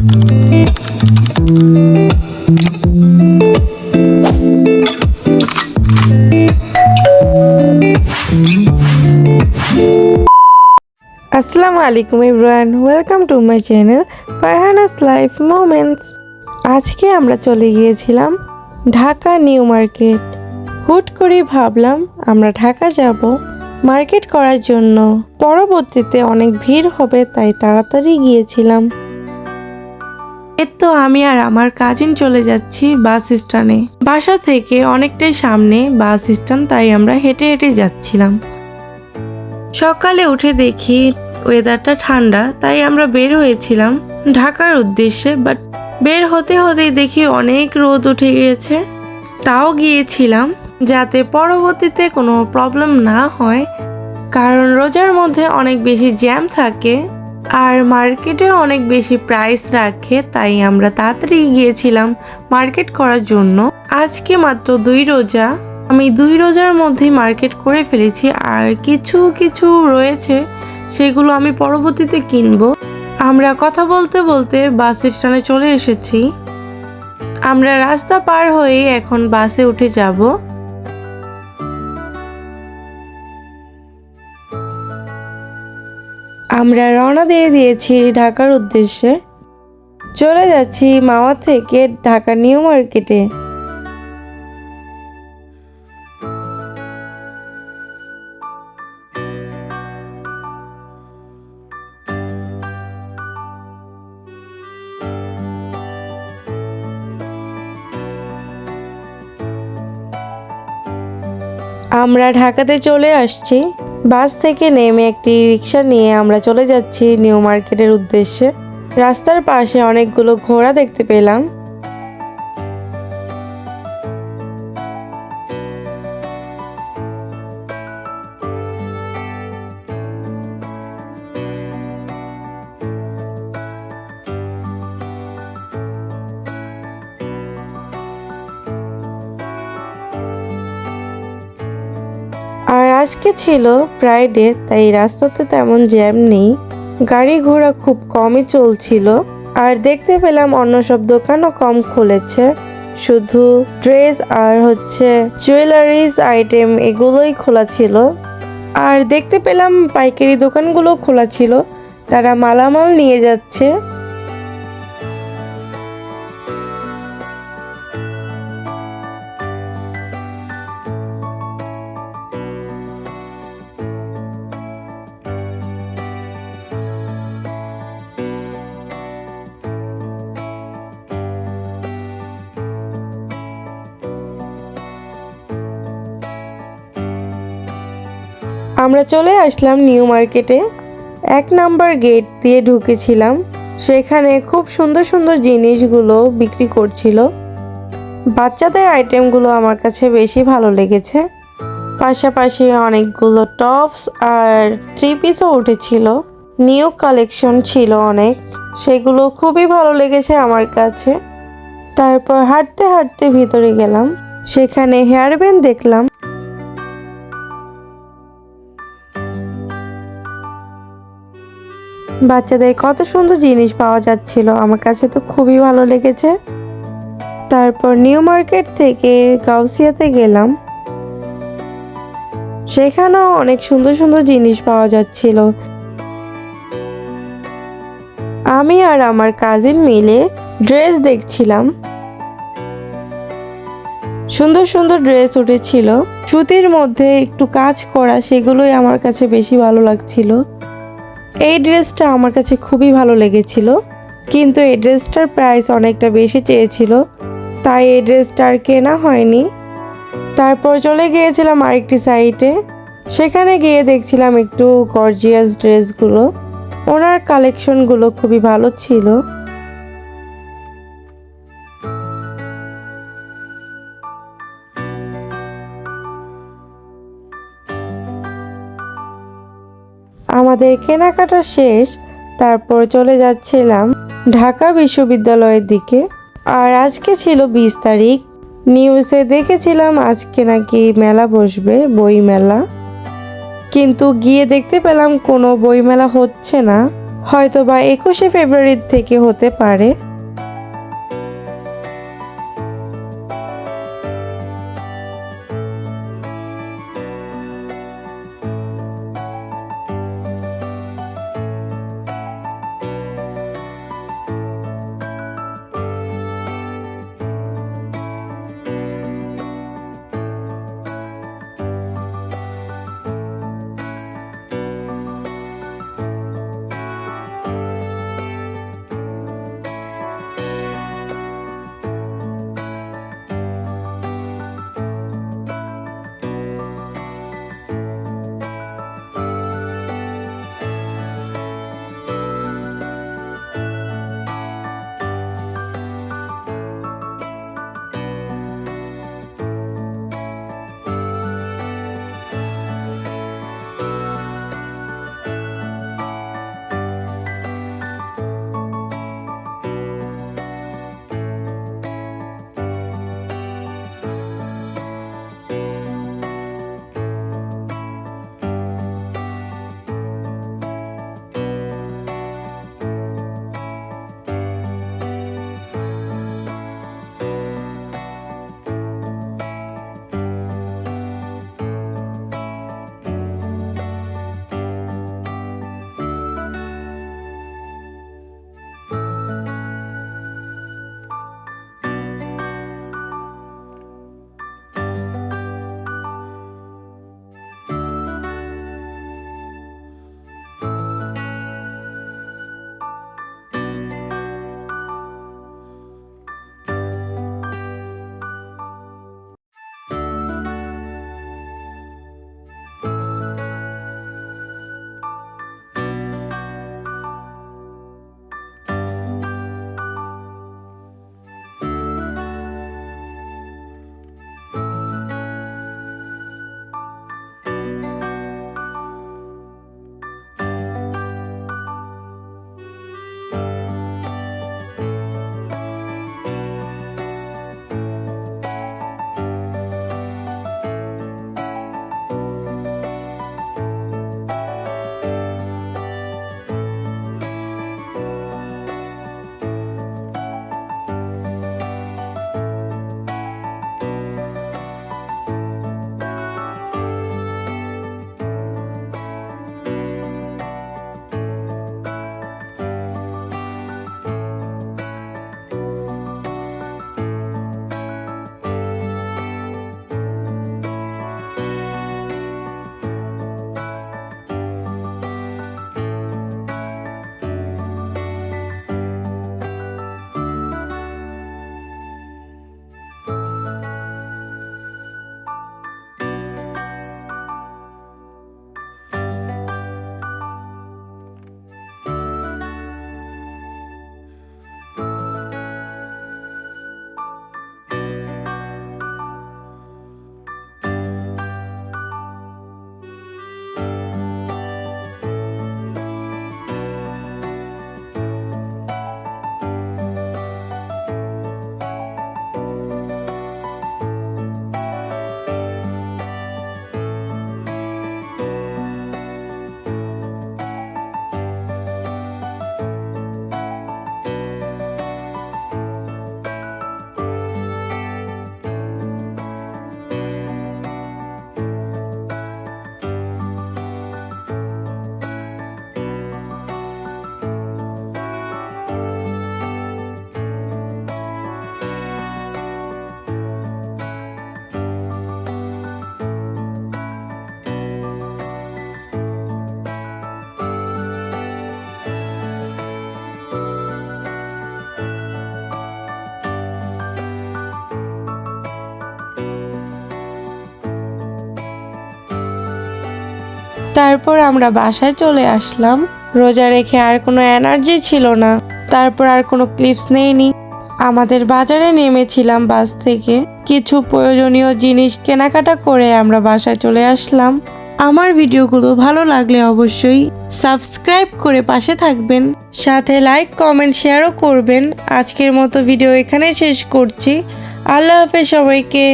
আসসালামু আলাইকুম everyone, welcome to my channel Farhana's life moments. আজকে আমরা চলে গিয়েছিলাম ঢাকা নিউ মার্কেট। হুট করে ভাবলাম আমরা ঢাকা যাব মার্কেট করার জন্য। পরবর্তীতে অনেক ভিড় হবে তাই তাড়াতাড়ি গিয়েছিলাম। তো আমি আর আমার কাজিন চলে যাচ্ছি বাস স্ট্যান্ডে। বাসা থেকে অনেকটাই সামনে বাস স্ট্যান্ড, তাই আমরা হেঁটে হেঁটে যাচ্ছিলাম। সকালে উঠে দেখি ওয়েদারটা ঠান্ডা, তাই আমরা বের হয়েছিলাম ঢাকার উদ্দেশ্যে। বাট বের হতে হতেই দেখি অনেক রোদ উঠে গিয়েছে। তাও গিয়েছিলাম যাতে পরবর্তীতে কোনো প্রবলেম না হয়, কারণ রোজার মধ্যে অনেক বেশি জ্যাম থাকে আর মার্কেটে অনেক বেশি প্রাইস রাখে। তাই আমরা তাড়াতাড়ি গিয়েছিলাম মার্কেট করার জন্য। আজকে মাত্র 2 রোজা, আমি 2 রোজার মধ্যেই মার্কেট করে ফেলেছি। আর কিছু কিছু রয়েছে সেগুলো আমি পরবর্তীতে কিনবো। আমরা কথা বলতে বলতে বাস স্ট্যান্ডে চলে এসেছি। আমরা রাস্তা পার হয়ে এখন বাসে উঠে যাব। আমরা রওনা দিয়ে দিয়েছি ঢাকার উদ্দেশ্যে। চলে যাচ্ছি মাওয়া থেকে ঢাকা নিউ মার্কেটে। আমরা ঢাকাতে চলে আসছি। বাস থেকে নেমে একটি রিক্সা নিয়ে আমরা চলে যাচ্ছি নিউ মার্কেটের উদ্দেশ্যে। রাস্তার পাশে অনেকগুলো ঘোড়া দেখতে পেলাম। আর আজকে ছিল ফ্রাইডে, তাই রাস্তাতে তেমন জ্যাম নেই, গাড়ি ঘোড়া খুব কমই চলছিল। আর দেখতে পেলাম অন্য সব দোকানও কম খুলেছে, শুধু ড্রেস আর জুয়েলারিজ আইটেম এগুলোই খোলা ছিল। আর দেখতে পেলাম পাইকারি দোকানগুলো খোলা ছিল, তারা মালামাল নিয়ে যাচ্ছে। আমরা চলে আসলাম নিউ মার্কেটে। 1 নাম্বার গেট দিয়ে ঢুকেছিলাম। সেখানে খুব সুন্দর সুন্দর জিনিসগুলো বিক্রি করছিল। বাচ্চাদের আইটেমগুলো আমার কাছে বেশি ভালো লেগেছে। পাশাপাশি অনেকগুলো টপস আর 3 পিসও উঠেছিল। নিউ কালেকশন ছিল অনেক, সেগুলো খুবই ভালো লেগেছে আমার কাছে। তারপর হাঁটতে হাঁটতে ভিতরে গেলাম, সেখানে হেয়ার ব্যান্ড দেখলাম। বাচ্চাদের কত সুন্দর জিনিস পাওয়া যাচ্ছিল, আমার কাছে তো খুবই ভালো লেগেছে। তারপর নিউ মার্কেট থেকে গাউসিয়াতে গেলাম, সেখানেও অনেক সুন্দর সুন্দর জিনিস পাওয়া যাচ্ছিল। আমি আর আমার কাজিন মিলে ড্রেস দেখছিলাম। সুন্দর সুন্দর ড্রেস উঠেছিল, সুতির মধ্যে একটু কাজ করা, সেগুলোই আমার কাছে বেশি ভালো লাগছিল। এই ড্রেসটা আমার কাছে খুবই ভালো লেগেছিল, কিন্তু এই ড্রেসটার প্রাইস অনেকটা বেশি চেয়েছিল, তাই এই ড্রেসটা আর কেনা হয়নি। তারপর চলে গিয়েছিলাম আরেকটি সাইটে, সেখানে গিয়ে দেখছিলাম একটু গর্জিয়াস ড্রেসগুলো। ওনার কালেকশনগুলো খুবই ভালো ছিল। আমাদের কেনাকাটা শেষ, তারপর চলে যাচ্ছিলাম ঢাকা বিশ্ববিদ্যালয়ের দিকে। আর আজকে ছিল 20 তারিখ। নিউজে দেখেছিলাম আজকে নাকি মেলা বসবে, বই মেলা, কিন্তু গিয়ে দেখতে পেলাম কোনো বই মেলা হচ্ছে না। হয়তো বা 21শে ফেব্রুয়ারি থেকে হতে পারে। তারপর আমরা বাসায় চলে আসলাম। রোজা রেখে আর কোনো এনার্জি ছিল না, তারপর আর কোনো ক্লিপস নেইনি। আমাদের বাজারে নেমেছিলাম বাস থেকে, কিছু প্রয়োজনীয় জিনিস কেনাকাটা করে আমরা বাসায় চলে আসলাম। আমার ভিডিওগুলো ভালো লাগলে অবশ্যই সাবস্ক্রাইব করে পাশে থাকবেন, সাথে লাইক কমেন্ট শেয়ারও করবেন। আজকের মতো ভিডিও এখানে শেষ করছি। আল্লাহ হাফেজ সবাইকে।